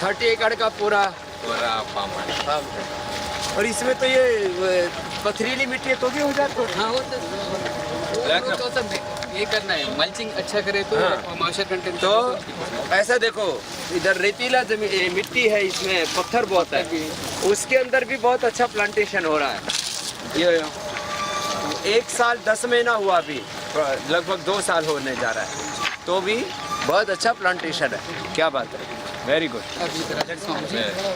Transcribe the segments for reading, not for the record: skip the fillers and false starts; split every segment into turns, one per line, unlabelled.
30 एकड़ का पूरा
फार्म है।
फार्म है। और इसमें तो ये पथरीली मिट्टी है तो भी हो जाता है।
हाँ, वो तो सब ये करना है, मल्चिंग अच्छा करे तो मॉइस्चर कंटेंट।
तो ऐसा देखो, इधर रेतीला जमीन मिट्टी है, इसमें पत्थर बहुत है, उसके अंदर भी बहुत अच्छा प्लांटेशन हो रहा है। ये 1 साल 10 महीना हुआ, अभी लगभग 2 साल होने जा रहा है, तो भी बहुत अच्छा प्लांटेशन है। क्या बात है, वेरी गुड।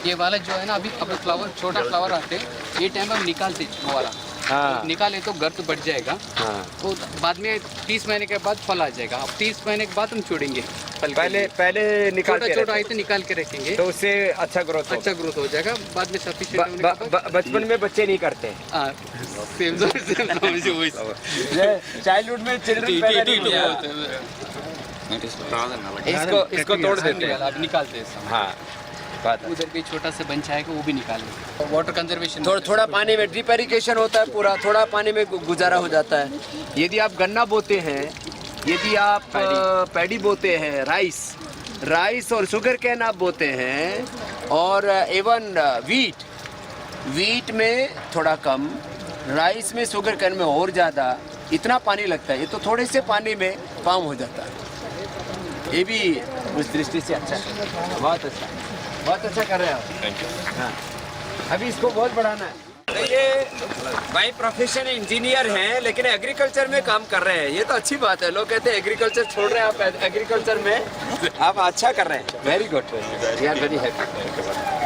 ये वाला जो है ना, अभी फ्लावर, छोटा फ्लावर आते हैं, ये टाइम हम निकालते हैं वो वाला।
हाँ
निकाले तो गर्द बढ़ जाएगा।
हाँ,
तो बाद में 30 महीने के बाद फल आ जाएगा। अब 30 महीने के बाद हम छोड़ेंगे फल।
पहले निकाल के
छोटा आए तो निकाल के रखेंगे,
तो उससे अच्छा ग्रोथ
हो जाएगा। बाद में सफिशिएंट।
बचपन में बच्चे नहीं करते, चाइल्डहुड में चिल्ड्रन पैदा नहीं होते। इसको तोड़ देते हैं,
अब निकालते हैं।
हाँ बात है।
उधर भी छोटा सा बंच आएगा, वो भी निकालेंगे। वाटर कंजर्वेशन
थोड़ा पानी में ड्रिप इरिगेशन होता है, पूरा थोड़ा पानी में गुजारा हो जाता है। यदि आप गन्ना बोते हैं, यदि आप पैडी बोते हैं, राइस और शुगर कैन आप बोते हैं, और एवन वीट में थोड़ा कम, राइस में, शुगर कैन में और ज़्यादा, इतना पानी लगता है। ये तो थोड़े से पानी में फार्म हो जाता है। ये भी उस दृष्टि से अच्छा है, बहुत अच्छा कर रहे हैं आप। हाँ, अभी इसको बहुत बढ़ाना है। तो ये बाई प्रोफेशन इंजीनियर हैं, लेकिन एग्रीकल्चर में काम कर रहे हैं। ये तो अच्छी बात है। लोग कहते हैं एग्रीकल्चर छोड़ रहे हैं, आप एग्रीकल्चर में आप अच्छा कर रहे हैं। Very good, we are very happy.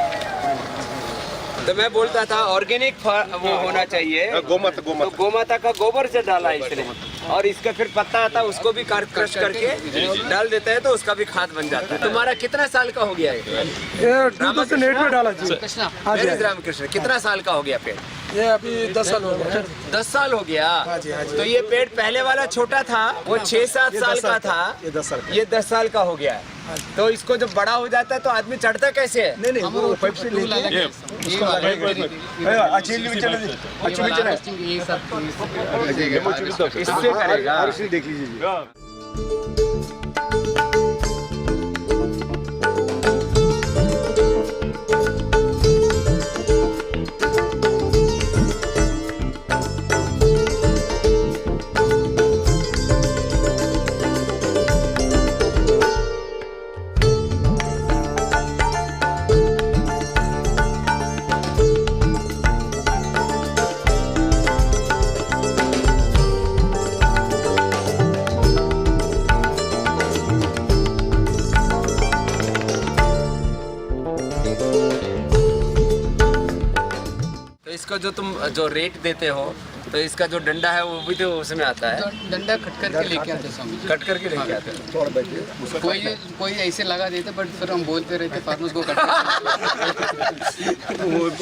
तो मैं बोलता था ऑर्गेनिक वो होना चाहिए, गोमाता का गोबर से डाला है इसने, और इसका फिर पत्ता आता है, उसको भी क्रश करके डाल देता है, तो उसका भी खाद बन जाता है। तुम्हारा कितना साल का हो गया है?
2008 में डाला जी।
रामकृष्ण, कितना साल का हो गया पेड़?
ये अभी 10 साल हो गया।
10 साल हो गया। तो ये पेड़ पहले वाला छोटा था, वो 6-7 साल का था, ये 10 साल का हो गया है। तो इसको जब बड़ा हो जाता है तो आदमी चढ़ता कैसे है?
नहीं, वो पाइप से लेके
इससे करेगा।
देख लीजिए।
इसको जो तुम जो रेट देते हो, तो इसका जो डंडा है वो भी तो उसमें आता है।
डंडा कट करके लेके आते हैं,
कट करके लेके आते हैं।
कोई ऐसे लगा देते, बट फिर हम बोलते रहते फार्मर्स को कट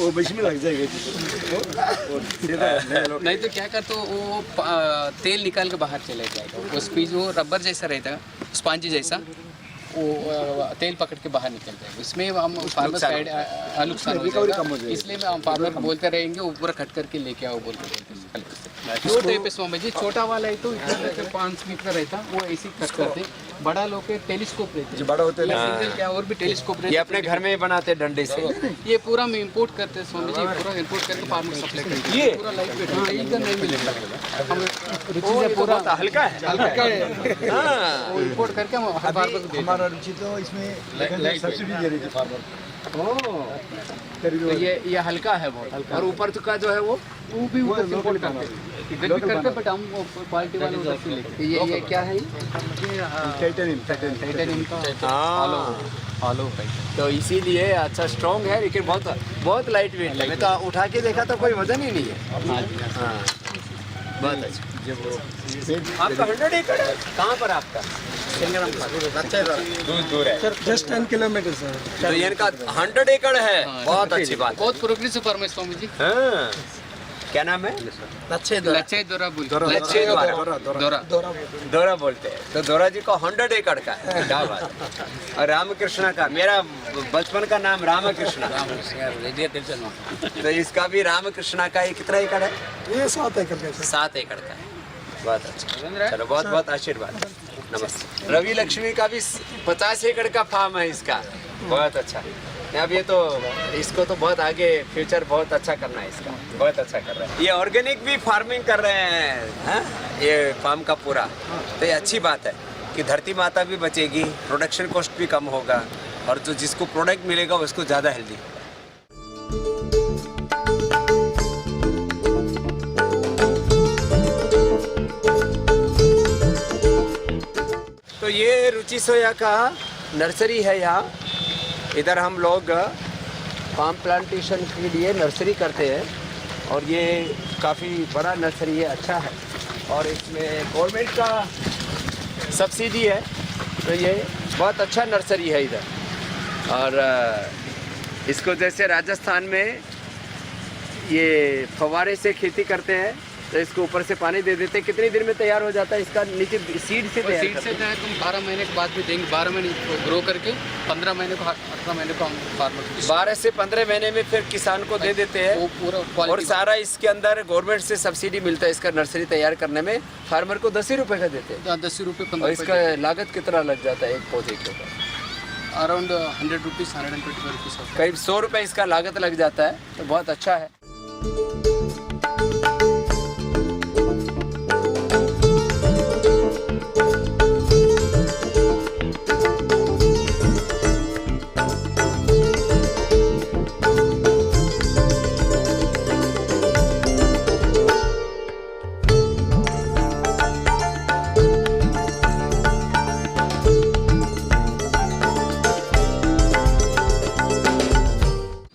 वो बीच में लग जाएगा।
नहीं तो क्या करते वो तेल निकाल के बाहर चले जाएगा। वो स्पीच, वो रबर जैसा रहता है, स्पंज जैसा, वो तेल पकड़ के बाहर निकल जाएगा। इसमें हम फार्मर साइड नुकसान हो जाएगा, इसलिए हम फार्मर को बोलते रहेंगे वो पूरा कट करके लेके आओ बोलते रहते। दो टाइप समझिए, छोटा वाला है तो इतना 5 फीट का रहता, वो ऐसे कट करते। बड़ा लोग के टेलीस्कोप रहते हैं,
बड़ा होते
हैं क्या, और भी टेलीस्कोप रहते
ये अपने घर में बनाते डंडे से।
ये पूरा हम इंपोर्ट करते हैं स्वामी जी, पूरा इंपोर्ट करके फार्मर सप्लाई करते हैं। ये पूरा लाइट वेट है, इधर नहीं मिलेगा। हम रुचि से पूरा
हल्का है,
वो इंपोर्ट करके हम फार्मर को देते हैं।
हमारा रुचि तो इसमें सब्सिडी दे रही थी फार्मर।
तो ये हल्का है बहुत, और ऊपर का जो है वो
भी उधर से इंपोर्ट करते हैं, बट हम क्वालिटी वाले उधर से लेते हैं। ये क्या है? टाइटेनियम का हॉलो पाइप।
तो इसीलिए अच्छा स्ट्रॉन्ग है, लेकिन बहुत लाइट वेट है। मैं तो उठा के देखा तो कोई वजन ही नहीं है। हाँ, बहुत अच्छा। आपका 100 एकड़ है? कहाँ पर आपका? दूर है,
जस्ट 10 किलोमीटर सर।
तो इनका 100 एकड़ है। बहुत अच्छी बात।
बहुत प्रोग्रेसिव फार्म है स्वामी जी।
हाँ, क्या नाम है?
लच्छे दोरा
दोरा बोलते हैं। तो दोरा जी को 100 एकड़ का है, क्या बात है। और रामकृष्णा का, मेरा बचपन का नाम रामकृष्णा। तो इसका भी रामकृष्णा का ये कितना एकड़ है?
ये 7 एकड़ का।
7 एकड़ का है। बहुत अच्छा, चलो बहुत आशीर्वाद, नमस्ते। रवि लक्ष्मी का भी 50 एकड़ का फार्म है इसका। बहुत अच्छा। नहीं, अब ये तो इसको तो बहुत आगे फ्यूचर बहुत अच्छा करना है इसका, बहुत अच्छा कर रहे हैं। ये ऑर्गेनिक भी फार्मिंग कर रहे हैं, हाँ? ये फार्म का पूरा, तो ये अच्छी बात है कि धरती माता भी बचेगी, प्रोडक्शन कॉस्ट भी कम होगा और जो जिसको प्रोडक्ट मिलेगा उसको ज़्यादा हेल्दी। तो ये रुचि सोया का नर्सरी है यहाँ। इधर हम लोग पाम प्लांटेशन के लिए नर्सरी करते हैं और ये काफ़ी बड़ा नर्सरी है, अच्छा है और इसमें गवर्नमेंट का सब्सिडी है, तो ये बहुत अच्छा नर्सरी है इधर। और इसको जैसे राजस्थान में ये फव्वारे से खेती करते हैं, तो इसको ऊपर से पानी दे देते हैं, कितने दिन में तैयार हो जाता है? इसका नीचे सीड से तैयार
सीड से चाहे तुम 12 महीने के बाद भी देंगे, 12 महीने ग्रो करके 15 महीने को 18 महीने को हम फार्मर को
12 से 15 महीने में फिर किसान को दे देते हैं।
वो पूरा
और
क्वालिटी
सारा इसके अंदर गवर्नमेंट से सब्सिडी मिलता है, इसका नर्सरी तैयार करने में फार्मर को 10 ही रुपये का देते हैं।
10 रुपये
और
15
इसका लागत कितना लग जाता है एक पौधे के ऊपर?
Around 100 rupees 125 rupees.
करीब 100 रुपये इसका लागत लग जाता है, तो बहुत अच्छा है।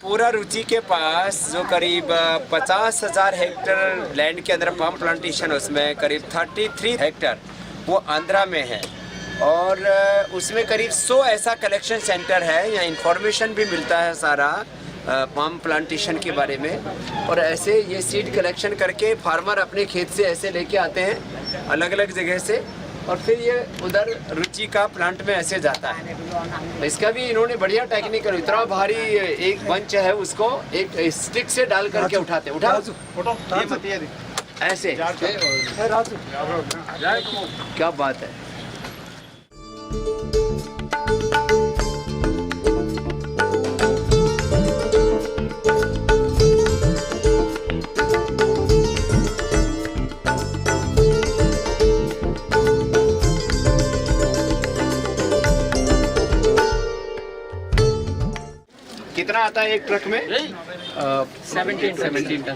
पूरा रुचि के पास जो करीब 50,000 हेक्टेयर लैंड के अंदर पाम प्लांटेशन, उसमें करीब 33 हेक्टेयर वो आंध्रा में है और उसमें करीब 100 ऐसा कलेक्शन सेंटर है। यहाँ इंफॉर्मेशन भी मिलता है सारा पाम प्लांटेशन के बारे में। और ऐसे ये सीड कलेक्शन करके फार्मर अपने खेत से ऐसे लेके आते हैं अलग अलग जगह से और फिर ये उधर रुचि का प्लांट में ऐसे जाता है। इसका भी इन्होंने बढ़िया टेक्निकल, इतना भारी एक बंच है उसको एक स्टिक से डाल करके उठाते उठा ऐसे। क्या बात है। कितना आता है एक ट्रक में?
17 टन।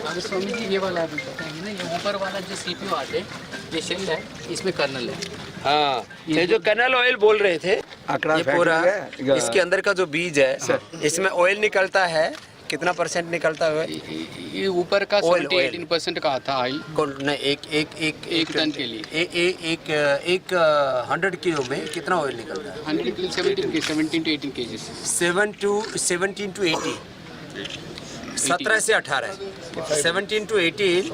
अरे स्वामी जी ये वाला अभी बताएंगे ना, ये ऊपर वाला जो सीपीयू आते ये शेल है, इसमें कर्नल है।
हाँ, ये जो कर्नल ऑयल बोल रहे थे, ये पूरा इसके अंदर का जो बीज है इसमें ऑयल निकलता है। कितना परसेंट निकलता है?
ये ऊपर का 17-18% का आता है।
नहीं, एक
टन के लिए
एक 100 किलो में कितना ऑयल निकलता है?
100 किलो 17 to 18 kg।
17 to 80, 17 से 18, 17 to 18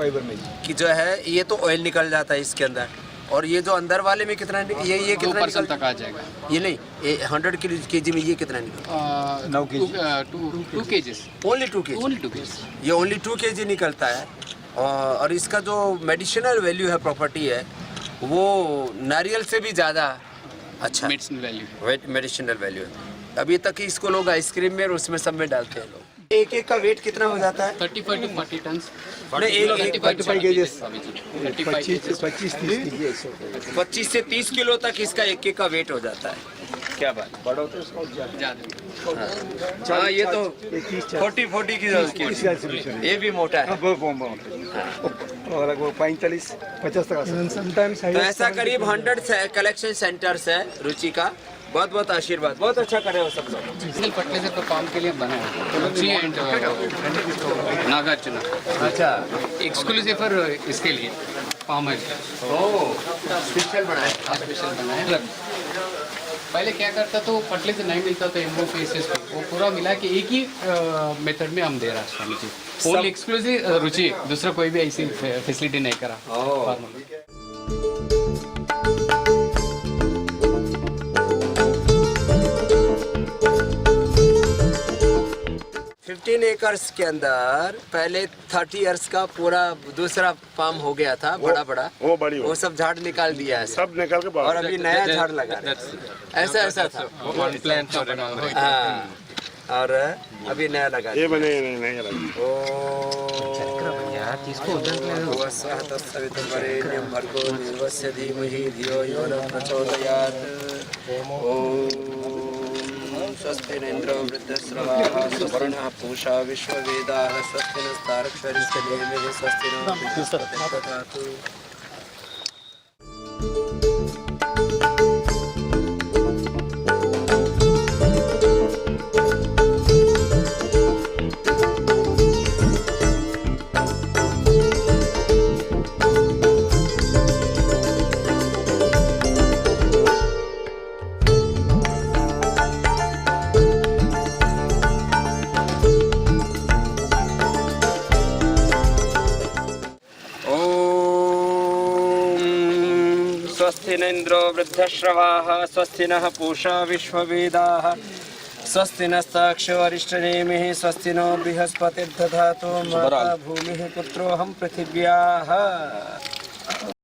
की जो है ये तो ऑयल निकल जाता है इसके अंदर। और ये जो अंदर वाले में कितना ये कितना
2% तक आ जाएगा।
ये नहीं 100 केजी में ये कितना निकलता?
9 kg 2 kg।
Only 2 KG. ये ओनली 2 केजी निकलता है। और इसका जो मेडिसिनल वैल्यू है, प्रॉपर्टी है, वो नारियल से भी ज़्यादा अच्छा मेडिसिनल वैल्यू है। अभी तक इसको लोग आइसक्रीम में और उसमें सब में डालते हैं लोग। एक का वेट कितना हो जाता है?
35 to 40 टन।
25 से 30 किलो तक इसका एक का वेट हो जाता है। क्या बात, बड़ा होता है ज़्यादा। हाँ, ये तो 40 की ये भी मोटा है।
45-50 तक।
तो ऐसा करीब 100 कलेक्शन सेंटर्स है रुचि का। बहुत बहुत आशीर्वाद, बहुत अच्छा कर रहे हो सब लोग।
डीजल फर्टिलाइजर का काम के लिए बना है रुचि एंड नागार्जुन।
अच्छा,
एक्सक्लूसिव फॉर इसके लिए पाम ऑयल।
स्पेशल बना है।
स्पेशल बना है। पहले क्या करता तो फर्टिलाइजर नहीं मिलता था एमओ केसेस पे, वो पूरा मिला के एक ही मेथड में हम दे रहा है स्वामी जी। ओनली एक्सक्लूसिव रुचि, दूसरा कोई भी ऐसी फैसिलिटी नहीं करा।
18 एकर्स के अंदर पहले 30 इयर्स का पूरा दूसरा फार्म हो गया था, बड़ा
वो बड़ी हो
वो सब झाड़ निकाल दिया है
सब निकल के
और
बाहर
अभी नया झाड़ लगा रहे हैं। ऐसा था हाँ, और अभी नया लगा
ये बने नहीं लगे
वरेण्यं भर्गो देवस्य धीमहि धियो यो न प्रचोदयात्। ॐ स्वस्ति न इन्द्रो वृद्धश्रवाः स्वस्ति नः पूषा विश्ववेदाः स्वस्ति नस्तारक्षरिष्ठनेमिः स्वस्ति नो बृहस्पतिर्दधातु। स्वस्ति न इन्द्रो वृद्धश्रवाः स्वस्ति नः पूषा विश्ववेदाः स्वस्ति नस्ताक्षो अरिष्टनेमिः स्वस्ति नो बृहस्पतिर्दधातु। माता भूमिः पुत्रोऽहं पृथिव्याः।